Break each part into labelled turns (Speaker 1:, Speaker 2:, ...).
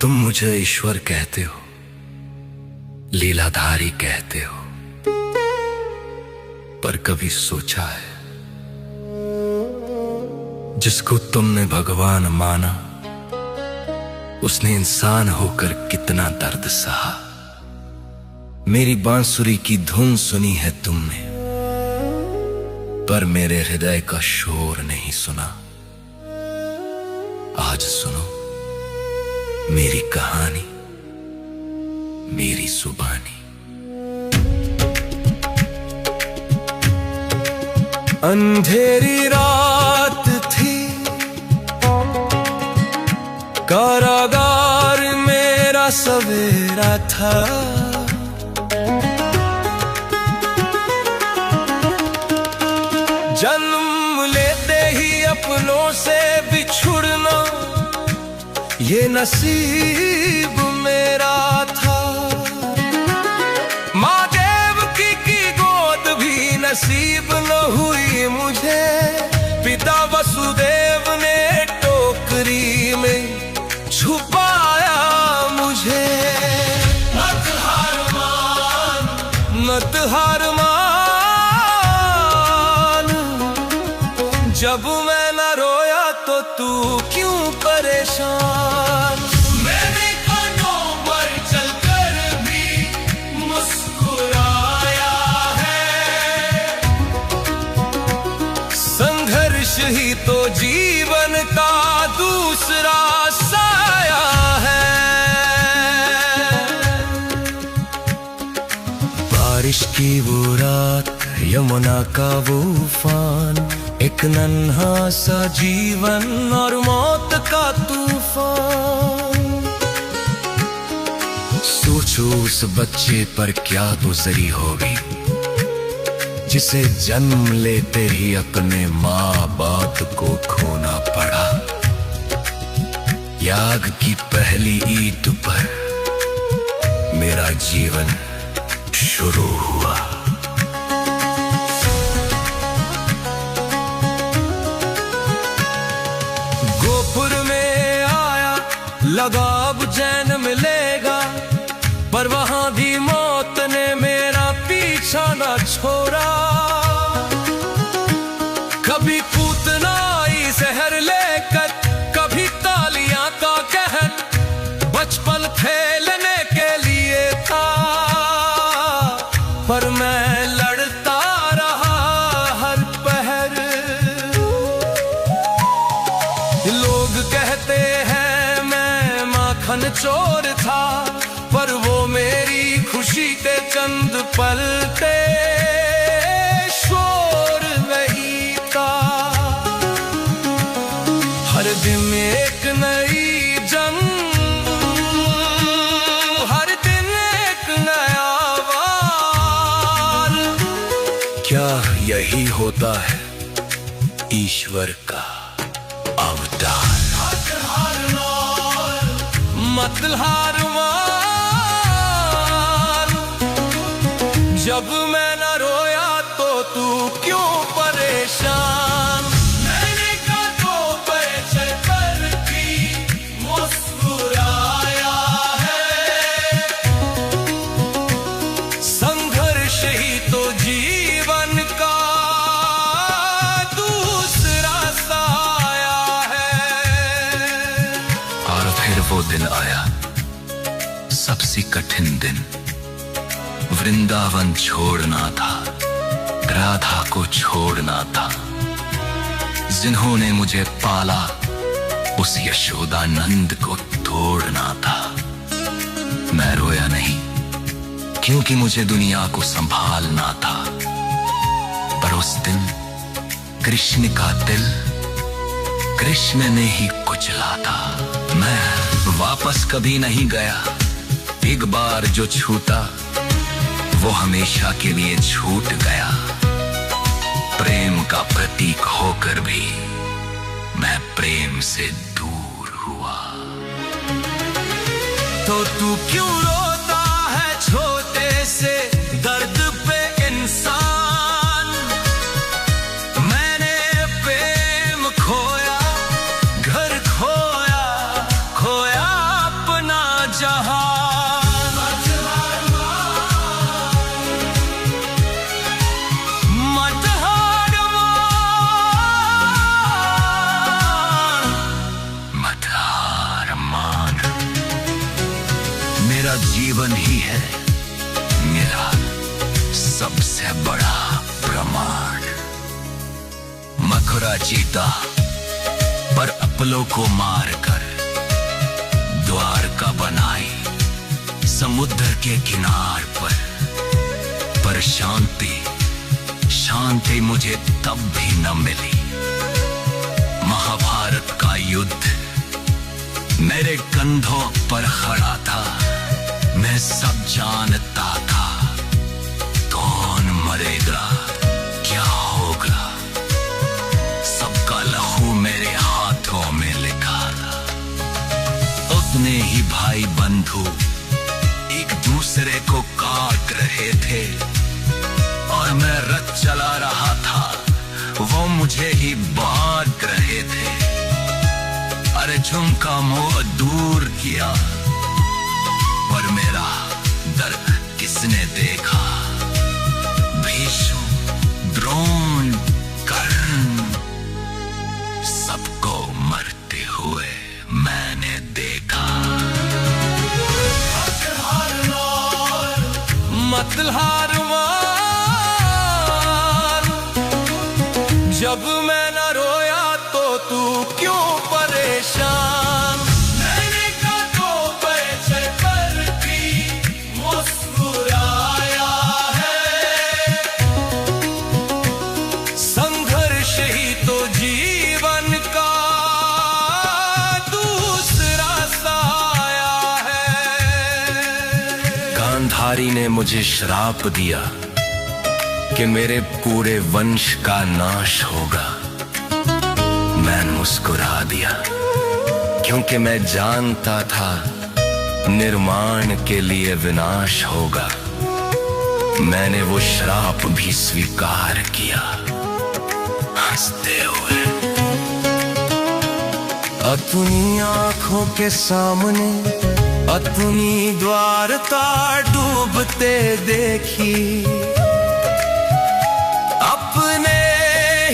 Speaker 1: तुम मुझे ईश्वर कहते हो, लीलाधारी कहते हो, पर कभी सोचा है जिसको तुमने भगवान माना उसने इंसान होकर कितना दर्द सहा। मेरी बांसुरी की धुन सुनी है तुमने, पर मेरे हृदय का शोर नहीं सुना। आज सुनो मेरी कहानी, मेरी जुबानी। अंधेरी रात थी, कारागार मेरा सवेरा था। जन्म लेते ही अपनों से बिछुड़ना ये नसीब मेरा था। माँ देवकी की गोद भी नसीब न हुई मुझे। पिता वसुदेव ने टोकरी में छुपाया मुझे। मत हार मान, मत हार मान, जब मैं न रोया तो तू क्यों परेशान। मैंने कांटों पर चलकर भी मुस्कुराया है। संघर्ष ही तो जीवन का दूसरा साया है। बारिश की वो रात, यमुना का वो उफान, एक नन्हा सा जीवन और मौत का तूफान। सोचो उस बच्चे पर क्या गुजरी होगी जिसे जन्म लेते ही अपने माँ बाप को खोना पड़ा। याग की पहली ईंट पर मेरा जीवन शुरू हुआ। गोपुर में आया, लगा अब चैन मिलेगा, पर वहां भी मौत ने मेरा पीछा न छोड़ा। कभी पूतनाई जहर लेकर, कभी तालियां का कहर, बचपन खेलने के लिए था, पर मैं लड़ता रहा हर पहर। लोग कहते हैं मैं माखन चोर था, पर वो मेरी खुशी के चंद पल थे, शोर नहीं था। हर दिन एक नई जंग, हर दिन एक नया वार। क्या यही होता है ईश्वर का अवतार। मत हार मान, जब मैं न रोया तो तू क्यों परेशान। मैंने कांटों पर चलकर भी मुस्कुराया है। संघर्ष ही तो जीवन का दूसरा साया है। और फिर वो दिन आया, सबसे कठिन दिन। वृंदावन छोड़ना था, राधा को छोड़ना था। जिन्होंने मुझे पाला उस यशोदानंद को तोड़ना था। मैं रोया नहीं, क्योंकि मुझे दुनिया को संभालना था। पर उस दिन कृष्ण का दिल कृष्ण ने ही कुचला था। मैं वापस कभी नहीं गया। एक बार जो छूटा वो हमेशा के लिए छूट गया। प्रेम का प्रतीक होकर भी मैं प्रेम से दूर हुआ। तो तू क्यों रोता है छोटे से दर्द पे इंसान। मैंने प्रेम खोया, घर खोया, खोया अपना
Speaker 2: जीवन ही है मेरा सबसे बड़ा प्रमाण। मखुरा जीता पर अपलों को मारकर द्वारका बनाई समुद्र के किनार पर शांति मुझे तब भी न मिली। महाभारत का युद्ध मेरे कंधों पर खड़ा था, मैं सब जानता था कौन मरेगा क्या होगा। सबका लहू मेरे हाथों में लिखा था। उतने ही भाई बंधु एक दूसरे को काट रहे थे और मैं रथ चला रहा था, वो मुझे ही बांट रहे थे। अरे झुमका मोह दूर किया पर मेरा दर्द किसने देखा। भीष्म, द्रोण, कर्ण सबको मरते हुए मैंने देखा। मत हार मान, जब मैं न रोया तो तू क्यों परेशान। मैंने कांटों पे चढ़कर भी मुस्कुराया है। संघर्ष ही तो जीवन का दूसरा साया है। गांधारी ने मुझे श्राप दिया कि मेरे पूरे वंश का नाश होगा। मैं मुस्कुरा दिया क्योंकि मैं जानता था निर्माण के लिए विनाश होगा। मैंने वो श्राप भी स्वीकार किया हंसते हुए। अपनी आंखों के सामने अपनी द्वारका डूबते देखी, अपने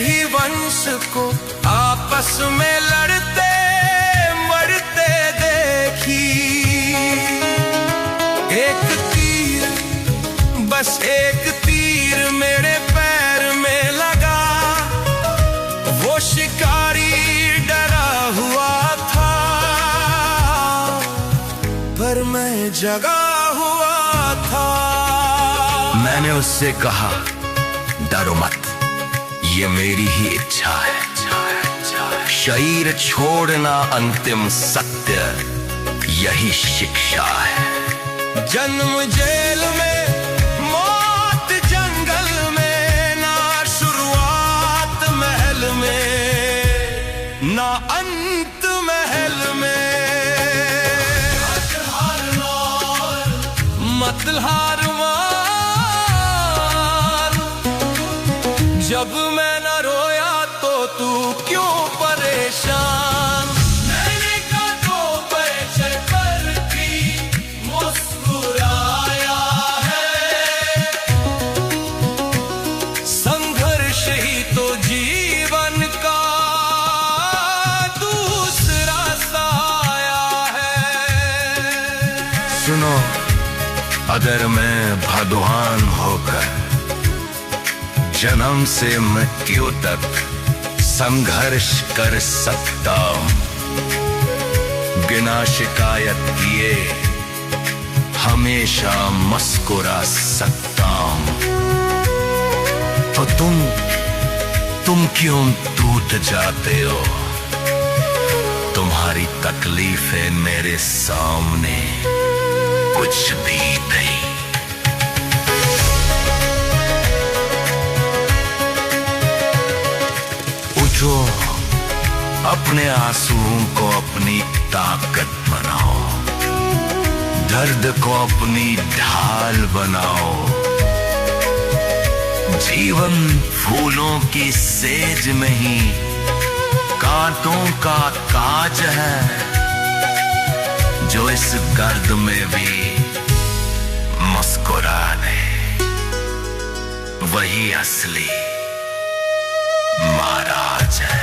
Speaker 2: ही वंश को आपस में लड़ते मरते देखी। एक तीर, बस एक तीर मेरे पैर में लगा। वो शिकारी डरा हुआ था पर मैं जगा हुआ था। मैंने उससे कहा डरो मत, ये मेरी ही इच्छा है। शरीर छोड़ना अंतिम सत्य, यही शिक्षा है। जन्म जेल में, मौत जंगल में, ना शुरुआत महल में ना अंत महल में। मत हार मान, जब मैं न रोया तो तू क्यों परेशान। मैंने कांटों पे चढ़कर भी मुस्कुराया है। संघर्ष ही तो जीवन का दूसरा साया है। सुनो, अगर मैं भगवान होकर जन्म से मृत्यु तक संघर्ष कर सकता हूं, बिना शिकायत किए हमेशा मुस्कुरा सकता हूं, तो तुम क्यों टूट जाते हो। तुम्हारी तकलीफें मेरे सामने कुछ भी नहीं। उठो, अपने आंसुओं को अपनी ताकत बनाओ, दर्द को अपनी ढाल बनाओ। जीवन फूलों की सेज में ही कांटों का ताज है, जो इस गर्द में भी मुस्कुरा दे, वही असली महाराज है।